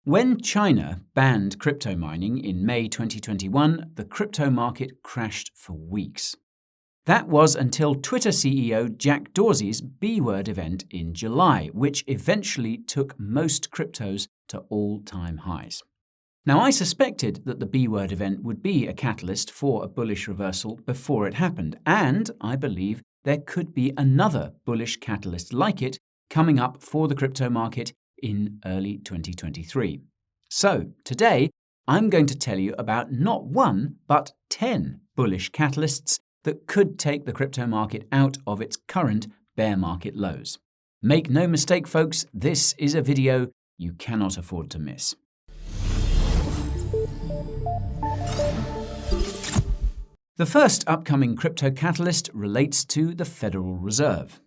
When China banned crypto mining in May 2021, the crypto market crashed for weeks. That was until Twitter CEO Jack Dorsey's B-word event in July, which eventually took most cryptos to all-time highs. Now, I suspected that the B-word event would be a catalyst for a bullish reversal before it happened, and I believe there could be another bullish catalyst like it coming up for the crypto market in early 2023. So, today, I'm going to tell you about not one, but 10 bullish catalysts that could take the crypto market out of its current bear market lows. Make no mistake, folks, this is a video you cannot afford to miss. The first upcoming crypto catalyst relates to the Federal Reserve.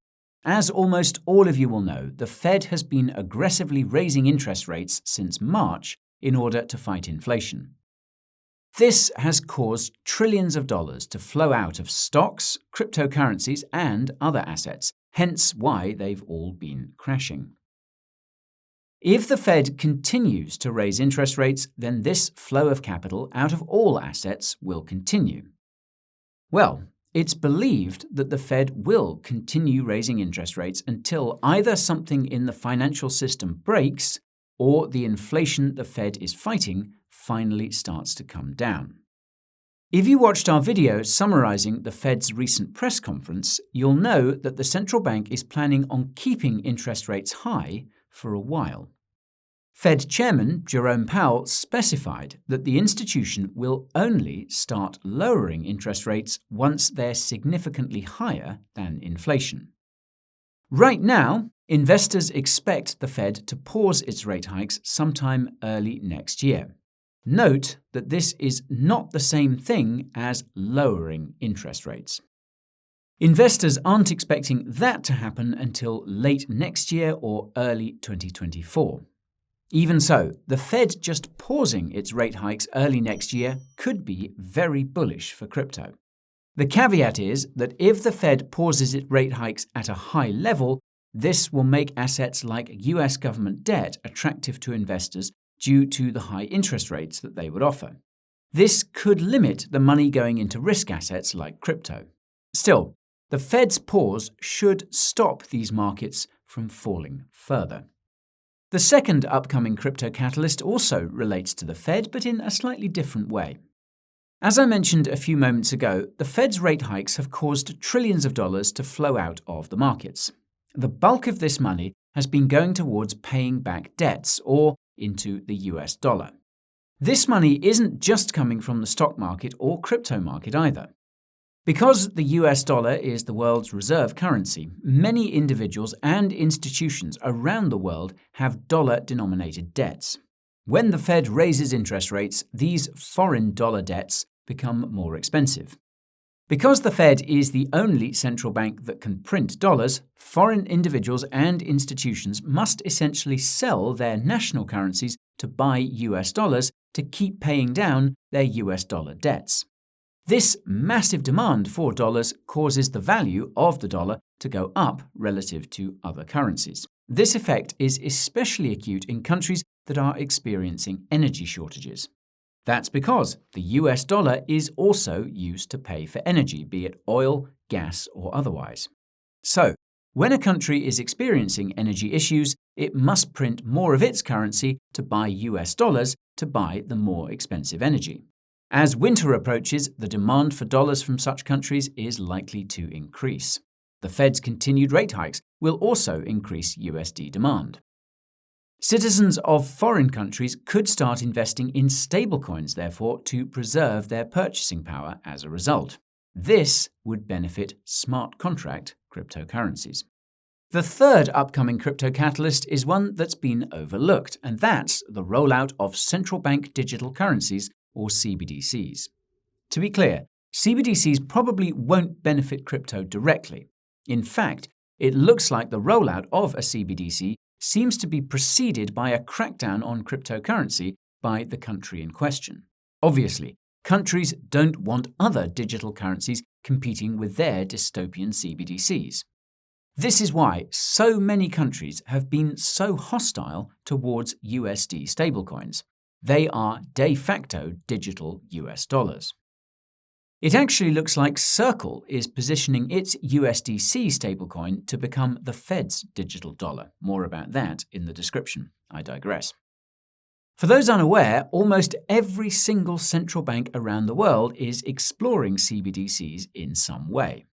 As almost all of you will know, the Fed has been aggressively raising interest rates since March in order to fight inflation. This has caused trillions of dollars to flow out of stocks, cryptocurrencies, and other assets, hence why they've all been crashing. If the Fed continues to raise interest rates, then this flow of capital out of all assets will continue. Well, it's believed that the Fed will continue raising interest rates until either something in the financial system breaks or the inflation the Fed is fighting finally starts to come down. If you watched our video summarizing the Fed's recent press conference, you'll know that the central bank is planning on keeping interest rates high for a while. Fed Chairman Jerome Powell specified that the institution will only start lowering interest rates once they're significantly higher than inflation. Right now, investors expect the Fed to pause its rate hikes sometime early next year. Note that this is not the same thing as lowering interest rates. Investors aren't expecting that to happen until late next year or early 2024. Even so, the Fed just pausing its rate hikes early next year could be very bullish for crypto. The caveat is that if the Fed pauses its rate hikes at a high level, this will make assets like US government debt attractive to investors due to the high interest rates that they would offer. This could limit the money going into risk assets like crypto. Still, the Fed's pause should stop these markets from falling further. The second upcoming crypto catalyst also relates to the Fed, but in a slightly different way. As I mentioned a few moments ago, the Fed's rate hikes have caused trillions of dollars to flow out of the markets. The bulk of this money has been going towards paying back debts or into the US dollar. This money isn't just coming from the stock market or crypto market either. Because the US dollar is the world's reserve currency, many individuals and institutions around the world have dollar-denominated debts. When the Fed raises interest rates, these foreign dollar debts become more expensive. Because the Fed is the only central bank that can print dollars, foreign individuals and institutions must essentially sell their national currencies to buy US dollars to keep paying down their US dollar debts. This massive demand for dollars causes the value of the dollar to go up relative to other currencies. This effect is especially acute in countries that are experiencing energy shortages. That's because the US dollar is also used to pay for energy, be it oil, gas, or otherwise. So, when a country is experiencing energy issues, it must print more of its currency to buy US dollars to buy the more expensive energy. As winter approaches, the demand for dollars from such countries is likely to increase. The Fed's continued rate hikes will also increase USD demand. Citizens of foreign countries could start investing in stablecoins, therefore, to preserve their purchasing power as a result. This would benefit smart contract cryptocurrencies. The third upcoming crypto catalyst is one that's been overlooked, and that's the rollout of central bank digital currencies, or CBDCs. To be clear, CBDCs probably won't benefit crypto directly. In fact, it looks like the rollout of a CBDC seems to be preceded by a crackdown on cryptocurrency by the country in question. Obviously, countries don't want other digital currencies competing with their dystopian CBDCs. This is why so many countries have been so hostile towards USD stablecoins. They are de facto digital US dollars. It actually looks like Circle is positioning its USDC stablecoin to become the Fed's digital dollar. More about that in the description. I digress. For those unaware, almost every single central bank around the world is exploring CBDCs in some way.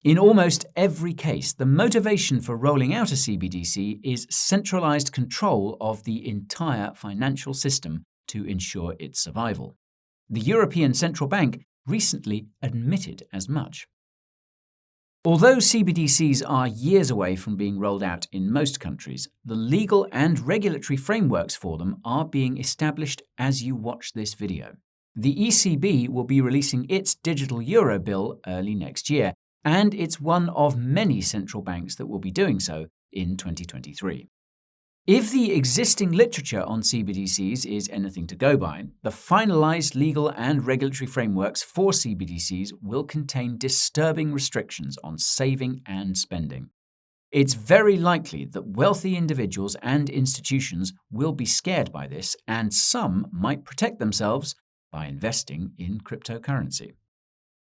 In almost every case, the motivation for rolling out a CBDC is centralized control of the entire financial system to ensure its survival. The European Central Bank recently admitted as much. Although CBDCs are years away from being rolled out in most countries, the legal and regulatory frameworks for them are being established as you watch this video. The ECB will be releasing its digital euro bill early next year, and it's one of many central banks that will be doing so in 2023. If the existing literature on CBDCs is anything to go by, the finalized legal and regulatory frameworks for CBDCs will contain disturbing restrictions on saving and spending. It's very likely that wealthy individuals and institutions will be scared by this, and some might protect themselves by investing in cryptocurrency.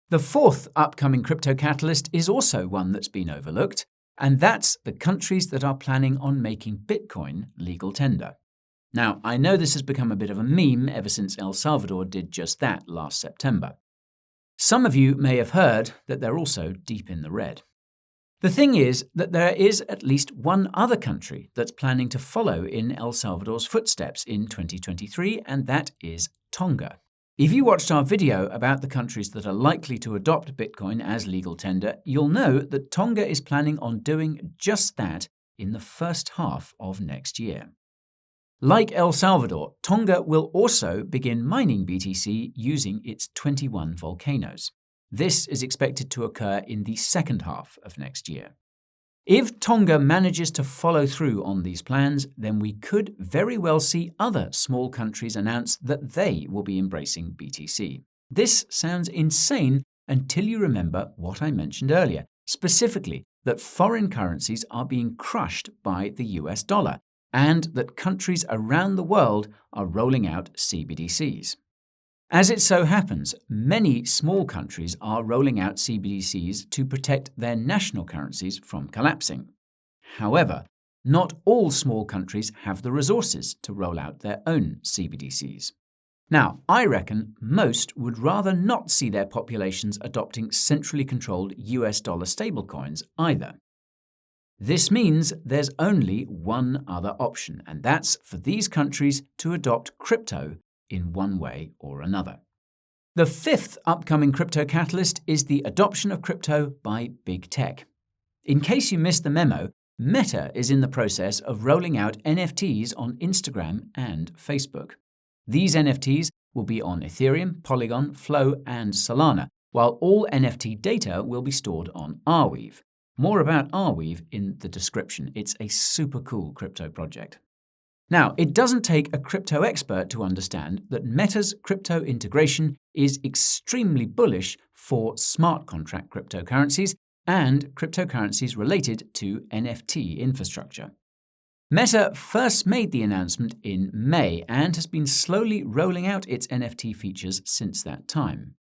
The fourth upcoming crypto catalyst is also one that's been overlooked, and that's the countries that are planning on making Bitcoin legal tender. Now, I know this has become a bit of a meme ever since El Salvador did just that last September. Some of you may have heard that they're also deep in the red. The thing is that there is at least one other country that's planning to follow in El Salvador's footsteps in 2023, and that is Tonga. If you watched our video about the countries that are likely to adopt Bitcoin as legal tender, you'll know that Tonga is planning on doing just that in the first half of next year. Like El Salvador, Tonga will also begin mining BTC using its 21 volcanoes. This is expected to occur in the second half of next year. If Tonga manages to follow through on these plans, then we could very well see other small countries announce that they will be embracing BTC. This sounds insane until you remember what I mentioned earlier, specifically that foreign currencies are being crushed by the US dollar, and that countries around the world are rolling out CBDCs. As it so happens, many small countries are rolling out CBDCs to protect their national currencies from collapsing. However, not all small countries have the resources to roll out their own CBDCs. Now, I reckon most would rather not see their populations adopting centrally controlled US dollar stablecoins either. This means there's only one other option, and that's for these countries to adopt crypto in one way or another. The fifth upcoming crypto catalyst is the adoption of crypto by big tech. In case you missed the memo, Meta is in the process of rolling out NFTs on Instagram and Facebook. These NFTs will be on Ethereum, Polygon, Flow, and Solana, while all NFT data will be stored on Arweave. More about Arweave in the description. It's a super cool crypto project. Now, it doesn't take a crypto expert to understand that Meta's crypto integration is extremely bullish for smart contract cryptocurrencies and cryptocurrencies related to NFT infrastructure. Meta first made the announcement in May and has been slowly rolling out its NFT features since that time.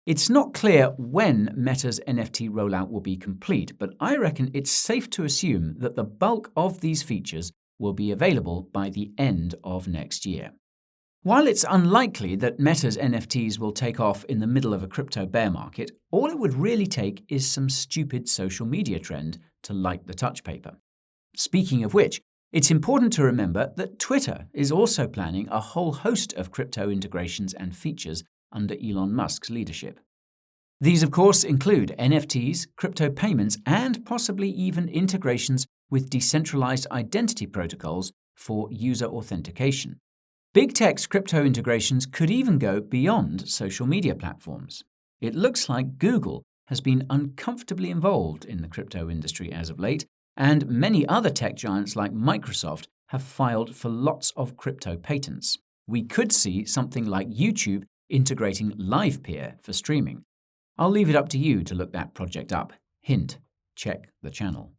It's not clear when Meta's NFT rollout will be complete, but I reckon it's safe to assume that the bulk of these features will be available by the end of next year. While it's unlikely that Meta's NFTs will take off in the middle of a crypto bear market, all it would really take is some stupid social media trend to light the touch paper. Speaking of which, it's important to remember that Twitter is also planning a whole host of crypto integrations and features under Elon Musk's leadership. These, of course, include NFTs, crypto payments, and possibly even integrations with decentralized identity protocols for user authentication. Big tech's crypto integrations could even go beyond social media platforms. It looks like Google has been uncomfortably involved in the crypto industry as of late, and many other tech giants like Microsoft have filed for lots of crypto patents. We could see something like YouTube integrating LivePeer for streaming. I'll leave it up to you to look that project up. Hint, check the channel.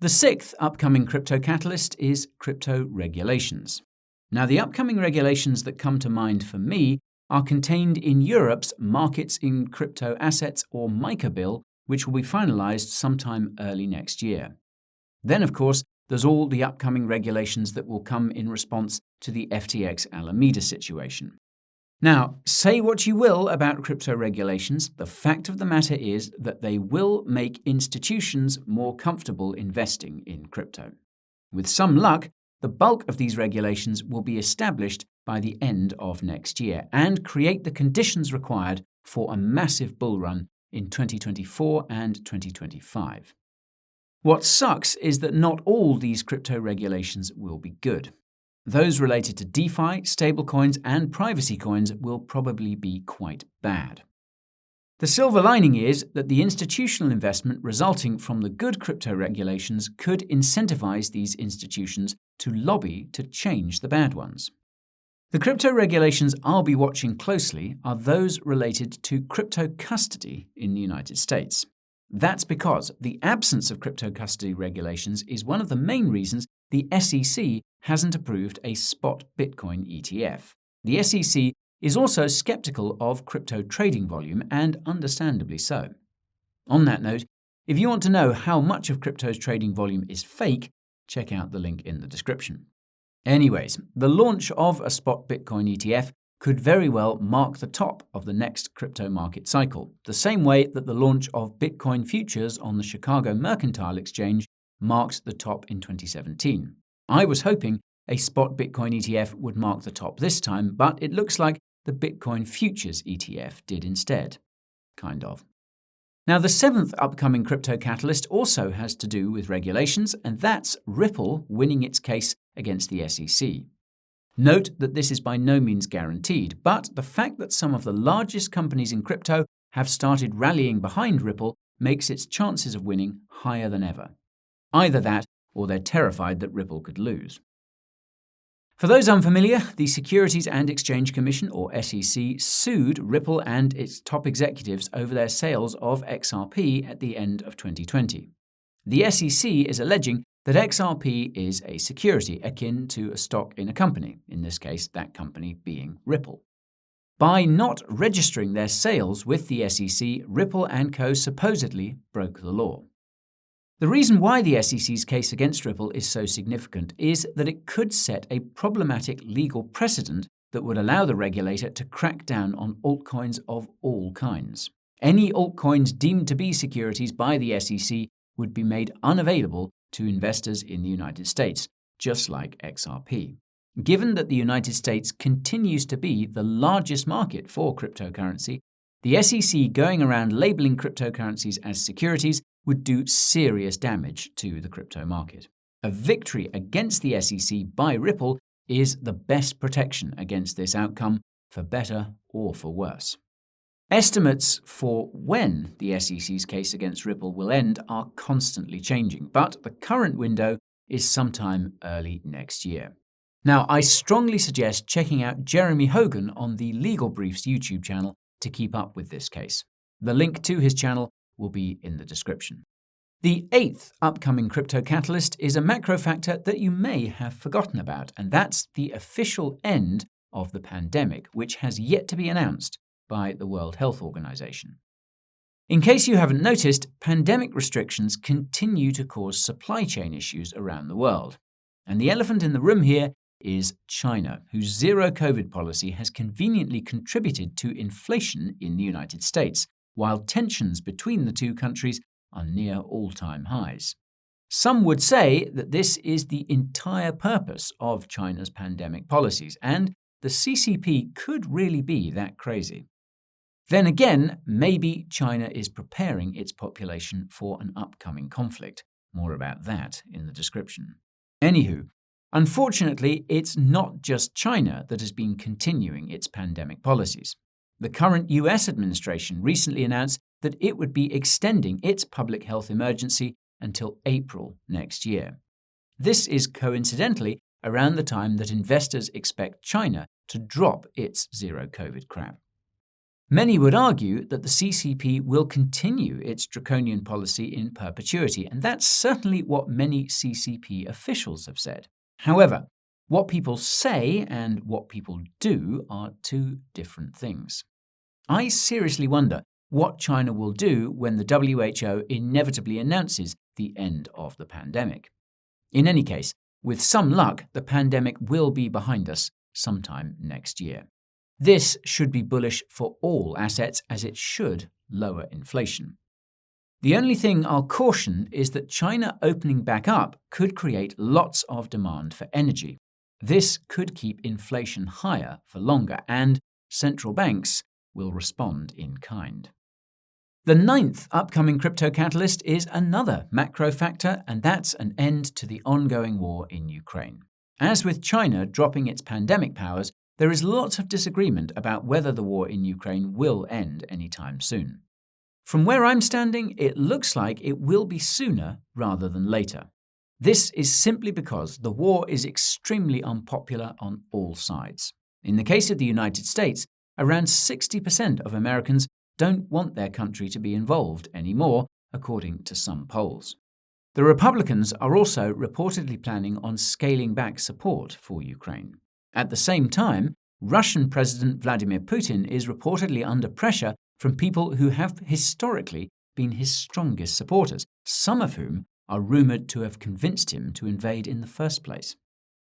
The sixth upcoming crypto catalyst is crypto regulations. Now, the upcoming regulations that come to mind for me are contained in Europe's Markets in Crypto Assets or MiCA bill, which will be finalized sometime early next year. Then, of course, there's all the upcoming regulations that will come in response to the FTX Alameda situation. Now, say what you will about crypto regulations, the fact of the matter is that they will make institutions more comfortable investing in crypto. With some luck, the bulk of these regulations will be established by the end of next year and create the conditions required for a massive bull run in 2024 and 2025. What sucks is that not all these crypto regulations will be good. Those related to DeFi, stablecoins, and privacy coins will probably be quite bad. The silver lining is that the institutional investment resulting from the good crypto regulations could incentivize these institutions to lobby to change the bad ones. The crypto regulations I'll be watching closely are those related to crypto custody in the United States. That's because the absence of crypto custody regulations is one of the main reasons the SEC hasn't approved a spot Bitcoin ETF. The SEC is also skeptical of crypto trading volume, and understandably so. On that note, if you want to know how much of crypto's trading volume is fake, check out the link in the description. Anyways, the launch of a spot Bitcoin ETF could very well mark the top of the next crypto market cycle, the same way that the launch of Bitcoin futures on the Chicago Mercantile Exchange marked the top in 2017. I was hoping a spot Bitcoin ETF would mark the top this time, but it looks like the Bitcoin futures ETF did instead. Kind of. Now, the seventh upcoming crypto catalyst also has to do with regulations, and that's Ripple winning its case against the SEC. Note that this is by no means guaranteed, but the fact that some of the largest companies in crypto have started rallying behind Ripple makes its chances of winning higher than ever. Either that, or they're terrified that Ripple could lose. For those unfamiliar, the Securities and Exchange Commission, or SEC, sued Ripple and its top executives over their sales of XRP at the end of 2020. The SEC is alleging that XRP is a security akin to a stock in a company, in this case, that company being Ripple. By not registering their sales with the SEC, Ripple & Co. supposedly broke the law. The reason why the SEC's case against Ripple is so significant is that it could set a problematic legal precedent that would allow the regulator to crack down on altcoins of all kinds. Any altcoins deemed to be securities by the SEC would be made unavailable to investors in the United States, just like XRP. Given that the United States continues to be the largest market for cryptocurrency, the SEC going around labeling cryptocurrencies as securities would do serious damage to the crypto market. A victory against the SEC by Ripple is the best protection against this outcome, for better or for worse. Estimates for when the SEC's case against Ripple will end are constantly changing, but the current window is sometime early next year. Now, I strongly suggest checking out Jeremy Hogan on the Legal Briefs YouTube channel to keep up with this case. The link to his channel will be in the description. The eighth upcoming crypto catalyst is a macro factor that you may have forgotten about, and that's the official end of the pandemic, which has yet to be announced by the World Health Organization. In case you haven't noticed, pandemic restrictions continue to cause supply chain issues around the world. And the elephant in the room here is China, whose zero-COVID policy has conveniently contributed to inflation in the United States, while tensions between the two countries are near all-time highs. Some would say that this is the entire purpose of China's pandemic policies, and the CCP could really be that crazy. Then again, maybe China is preparing its population for an upcoming conflict. More about that in the description. Anywho, unfortunately, it's not just China that has been continuing its pandemic policies. The current US administration recently announced that it would be extending its public health emergency until April next year. This is coincidentally around the time that investors expect China to drop its zero-COVID crap. Many would argue that the CCP will continue its draconian policy in perpetuity, and that's certainly what many CCP officials have said. However, what people say and what people do are two different things. I seriously wonder what China will do when the WHO inevitably announces the end of the pandemic. In any case, with some luck, the pandemic will be behind us sometime next year. This should be bullish for all assets as it should lower inflation. The only thing I'll caution is that China opening back up could create lots of demand for energy. This could keep inflation higher for longer, and central banks will respond in kind. The ninth upcoming crypto catalyst is another macro factor, and that's an end to the ongoing war in Ukraine. As with China dropping its pandemic powers, there is lots of disagreement about whether the war in Ukraine will end anytime soon. From where I'm standing, it looks like it will be sooner rather than later. This is simply because the war is extremely unpopular on all sides. In the case of the United States, around 60% of Americans don't want their country to be involved anymore, according to some polls. The Republicans are also reportedly planning on scaling back support for Ukraine. At the same time, Russian President Vladimir Putin is reportedly under pressure from people who have historically been his strongest supporters, some of whom are rumored to have convinced him to invade in the first place.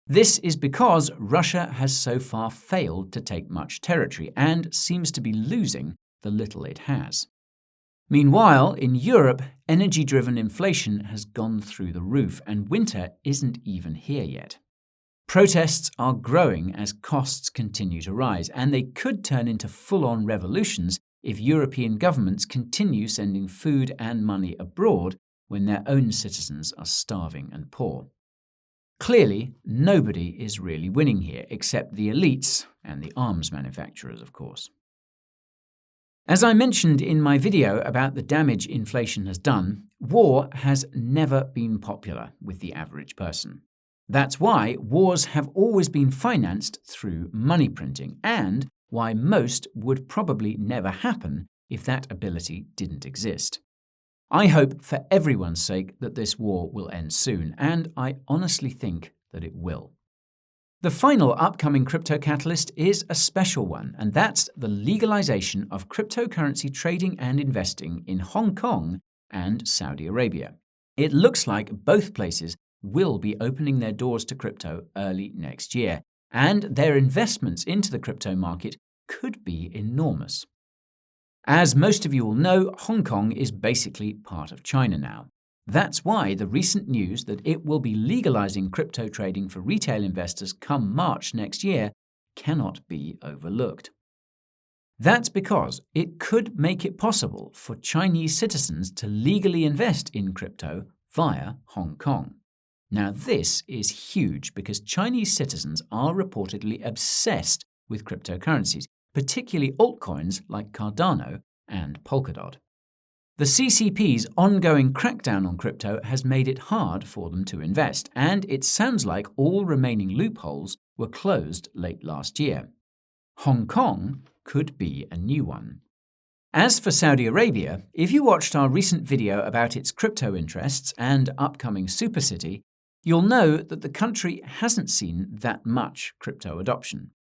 This is because Russia has so far failed to take much territory and seems to be losing the little it has. Meanwhile, in Europe, energy-driven inflation has gone through the roof, and winter isn't even here yet. Protests are growing as costs continue to rise, and they could turn into full-on revolutions if European governments continue sending food and money abroad when their own citizens are starving and poor. Clearly, nobody is really winning here except the elites and the arms manufacturers, of course. As I mentioned in my video about the damage inflation has done, war has never been popular with the average person. That's why wars have always been financed through money printing, and why most would probably never happen if that ability didn't exist. I hope for everyone's sake that this war will end soon, and I honestly think that it will. The final upcoming crypto catalyst is a special one, and that's the legalization of cryptocurrency trading and investing in Hong Kong and Saudi Arabia. It looks like both places will be opening their doors to crypto early next year, and their investments into the crypto market could be enormous. As most of you will know, Hong Kong is basically part of China now. That's why the recent news that it will be legalizing crypto trading for retail investors come March next year cannot be overlooked. That's because it could make it possible for Chinese citizens to legally invest in crypto via Hong Kong. Now, this is huge because Chinese citizens are reportedly obsessed with cryptocurrencies, particularly altcoins like Cardano and Polkadot. The CCP's ongoing crackdown on crypto has made it hard for them to invest, and it sounds like all remaining loopholes were closed late last year. Hong Kong could be a new one. As for Saudi Arabia, if you watched our recent video about its crypto interests and upcoming supercity, you'll know that the country hasn't seen that much crypto adoption.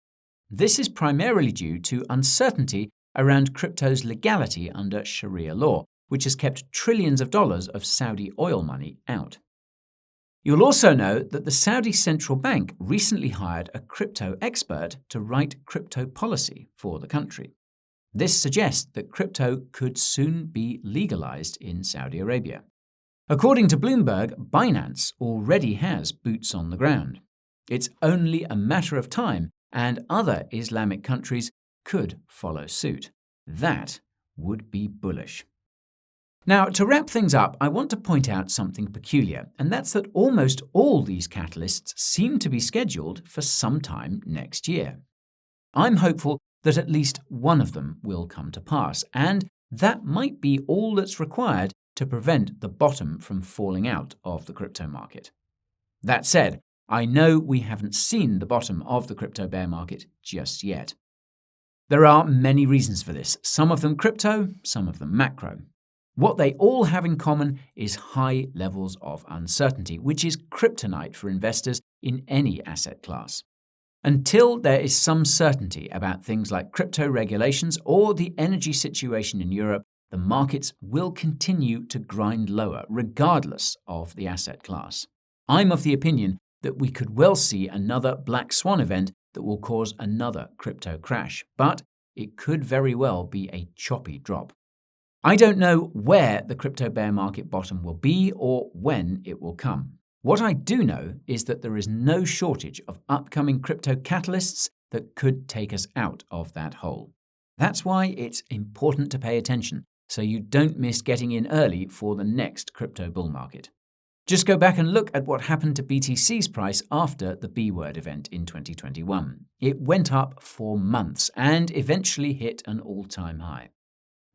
This is primarily due to uncertainty around crypto's legality under Sharia law, which has kept trillions of dollars of Saudi oil money out. You'll also know that the Saudi central bank recently hired a crypto expert to write crypto policy for the country. This suggests that crypto could soon be legalized in Saudi Arabia. According to Bloomberg, Binance already has boots on the ground. It's only a matter of time, and other Islamic countries could follow suit. That would be bullish. Now, to wrap things up, I want to point out something peculiar, and that's that almost all these catalysts seem to be scheduled for some time next year. I'm hopeful that at least one of them will come to pass, and that might be all that's required to prevent the bottom from falling out of the crypto market. That said, I know we haven't seen the bottom of the crypto bear market just yet. There are many reasons for this, some of them crypto, some of them macro. What they all have in common is high levels of uncertainty, which is kryptonite for investors in any asset class. Until there is some certainty about things like crypto regulations or the energy situation in Europe, the markets will continue to grind lower, regardless of the asset class. I'm of the opinion that we could well see another black swan event that will cause another crypto crash, but it could very well be a choppy drop. I don't know where the crypto bear market bottom will be or when it will come. What I do know is that there is no shortage of upcoming crypto catalysts that could take us out of that hole. That's why it's important to pay attention so you don't miss getting in early for the next crypto bull market. Just go back and look at what happened to BTC's price after the B-word event in 2021. It went up for months and eventually hit an all-time high.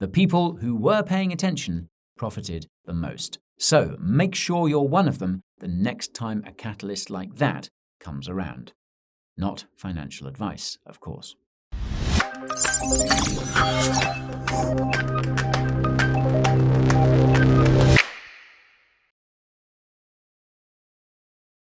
The people who were paying attention profited the most. So make sure you're one of them the next time a catalyst like that comes around. Not financial advice, of course.